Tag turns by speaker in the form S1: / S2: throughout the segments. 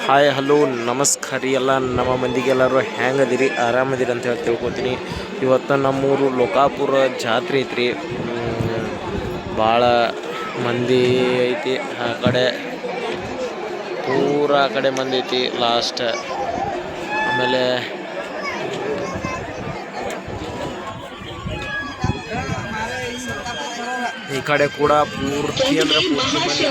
S1: Hi hello ನಮಸ್ಕಾರ ರೀ ಎಲ್ಲ ನಮ್ಮ ಮಂದಿಗೆಲ್ಲರೂ ಹೆಂಗದಿರಿ ಆರಾಮದಿರಿ ಅಂತ ಹೇಳಿ ತಿಳ್ಕೊತೀನಿ. ಇವತ್ತು ನಮ್ಮೂರು ಲೋಕಾಪುರ ಜಾತ್ರೆ ಐತ್ರಿ. ಭಾಳ ಮಂದಿ ಐತಿ. ಆ ಕಡೆ ಪೂರಾ ಆ ಕಡೆ ಮಂದಿ ಐತಿ ಲಾಸ್ಟ್. ಆಮೇಲೆ ಈ ಕಡೆ ಕೂಡ ಪೂರ್ತಿ ಅಂದ್ರೆ ಪೂರ್ತಿ ಮಂದಿ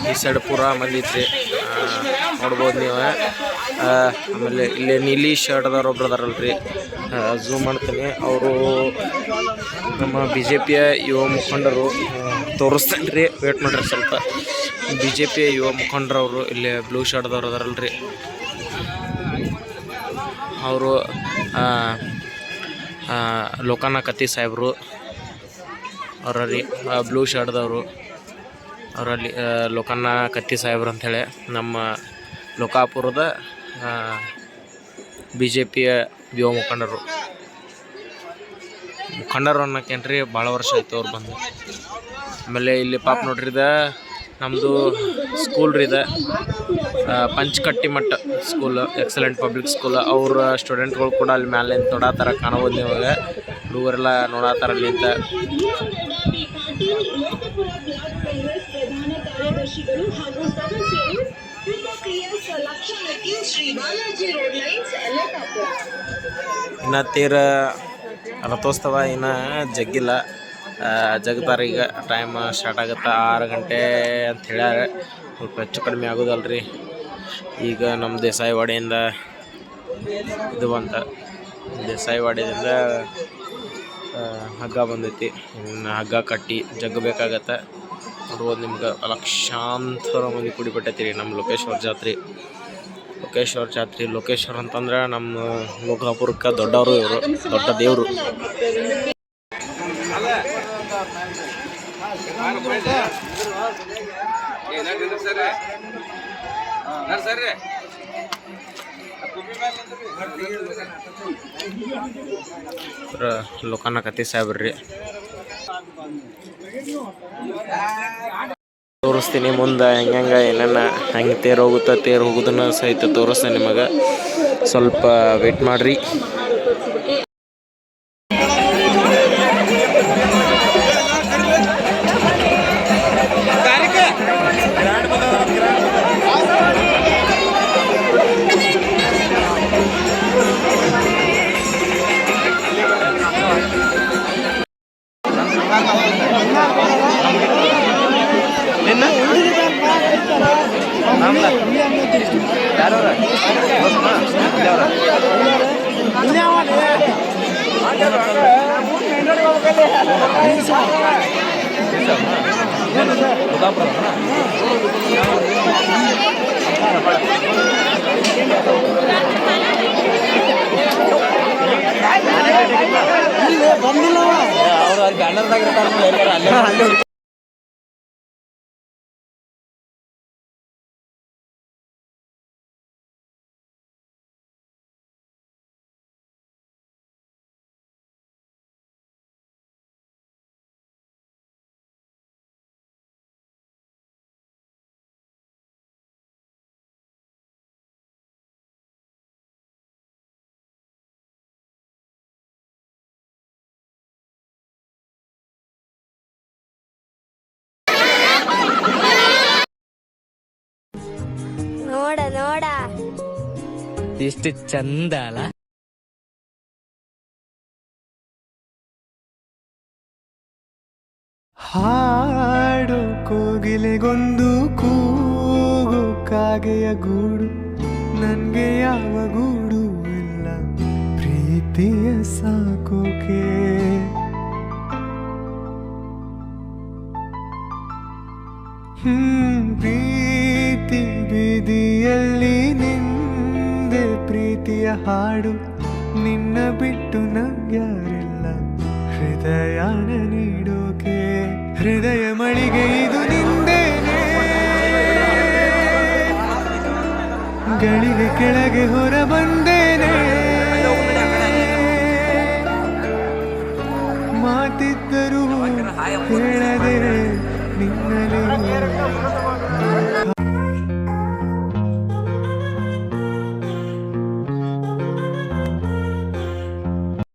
S1: ಈ ಸೈಡ್ ಪೂರಾ ಮಂದಿ ಐತ್ರಿ, ನೋಡ್ಬೋದು ನೀವು. ಆಮೇಲೆ ಇಲ್ಲಿ ನೀಲಿ ಶರ್ಟ್ದವ್ರು ಒಬ್ರು ಅದಾರಲ್ರಿ, ಝೂಮ್ ಮಾಡ್ತೀನಿ. ಅವರು ನಮ್ಮ BJP ಯುವ ಮುಖಂಡರು. ತೋರಿಸ್ತೇನೆ ರೀ, ವೇಟ್ ಮಾಡ್ರಿ ಸ್ವಲ್ಪ. BJP ಯುವ ಮುಖಂಡರವರು ಇಲ್ಲಿ ಬ್ಲೂ ಶರ್ಟ್ದವ್ರು ಅದಾರಲ್ರಿ, ಅವರು ಲೋಕನ ಕತ್ತಿ ಸಾಹೇಬರು ಅವರಲ್ಲಿ ಬ್ಲೂ ಶರ್ಟ್ದವರು. ಅವರಲ್ಲಿ ಲೋಕನ ಕತ್ತಿ ಸಾಹೇಬ್ರು ಅಂಥೇಳಿ ನಮ್ಮ ಲೋಕಾಪುರದ BJP ಯುವ ಮುಖಂಡರು ಅನ್ನೋಕೇನ್ರಿ ಭಾಳ ವರ್ಷ ಆಯ್ತು ಅವ್ರು ಬಂದು. ಆಮೇಲೆ ಇಲ್ಲಿ ಪಾಪ ನೋಡ್ರಿ, ನಮ್ಮದು ಸ್ಕೂಲ್ ರೀ, ಪಂಚಕಟ್ಟಿಮಠ ಸ್ಕೂಲ್, ಎಕ್ಸಲೆಂಟ್ ಪಬ್ಲಿಕ್ ಸ್ಕೂಲ್. ಅವ್ರ ಸ್ಟೂಡೆಂಟ್ಗಳು ಕೂಡ ಅಲ್ಲಿ ಮೇಲೆ ನೋಡಾತಾರ, ಕಾಣಬೋದು ಇವಾಗ. ಹುಡುಗರೆಲ್ಲ ನೋಡಾತಾರ ಅಲ್ಲಿಂದ. ಇನ್ನು ತೇರ ರಥೋತ್ಸವ ಇನ್ನು ಜಗ್ಗಿಲ್ಲ, ಜಗ್ತಾರ. ಈಗ ಟೈಮ್ ಸ್ಟಾರ್ಟ್ ಆಗುತ್ತೆ 6 ಗಂಟೆ ಅಂತ ಹೇಳ್ಯಾರ. ಸ್ವಲ್ಪ ಹೆಚ್ಚು ಕಡಿಮೆ ಆಗೋದಲ್ರಿ. ಈಗ ನಮ್ಮ ದೇಸಾಯಿವಾಡಿಯಿಂದ ಇದು ಬಂತ, ದೇಸಾಯಿವಾಡಿಯಿಂದ ಹಗ್ಗ ಬಂದೈತಿ. ಇನ್ನು ಹಗ್ಗ ಕಟ್ಟಿ ಜಗ್ಗಬೇಕಾಗತ್ತೆ. ನೋಡ್ಬೋದು ನಿಮ್ಗೆ ಲಕ್ಷಾಂತರ ಮಂದಿ ಕುಡಿಬಿಟ್ಟೈತಿ ರೀ ನಮ್ಮ ಲೋಕೇಶ್ವರ ಜಾತ್ರೆ. ಲೋಕೇಶ್ವರ ಅಂತಂದ್ರೆ ನಮ್ಮ ಲೋಕಾಪುರಕ್ಕೆ ದೊಡ್ಡವರು, ಇವರು ದೊಡ್ಡ ದೇವರು. ಲೋಕನ ಕತ್ತಿ ಸಾಹೇಬ್ರಿ ತೋರಿಸ್ತೀನಿ ಮುಂದೆ ಹೆಂಗೆ ಏನೇನು ಹೆಂಗೆ ತೇರು ಹೋಗೋದನ್ನ ಸಹಿತ ತೋರಿಸ್ತೇನೆ ನಿಮಗೆ. ಸ್ವಲ್ಪ ವೇಟ್ ಮಾಡಿರಿ.
S2: ನೋಡ
S3: ಎಷ್ಟು ಚಂದ ಅಲ್ಲ.
S4: ಹಾಡು ಕೋಗಿಲೆಗೊಂದು ಕೂಗು, ಕಾಗೆಯ ಗೂಡು ನನ್ಗೆ ಯಾವ ಗೂಡು ಇಲ್ಲ ಪ್ರೀತಿಯ ಸಾಕೋಕೆ. ಪ್ರೀತಿ ಬೀದಿಯಲ್ಲಿ ನಿಂದೆ ಪ್ರೀತಿಯ ಹಾಡು, ನಿನ್ನ ಬಿಟ್ಟು ನಂಗ್ಯಾರಿಲ್ಲ ಹೃದಯನ ನೀಡೋಕೆ. ಹೃದಯ ಮಳಿಗೆ ಇದು ನಿಂದೇನೆ, ಗಳಿಗೆ ಕೆಳಗೆ ಹೊರ ಬಂದೇನೆ. ಮಾತಿದ್ದರು ಹೇಳ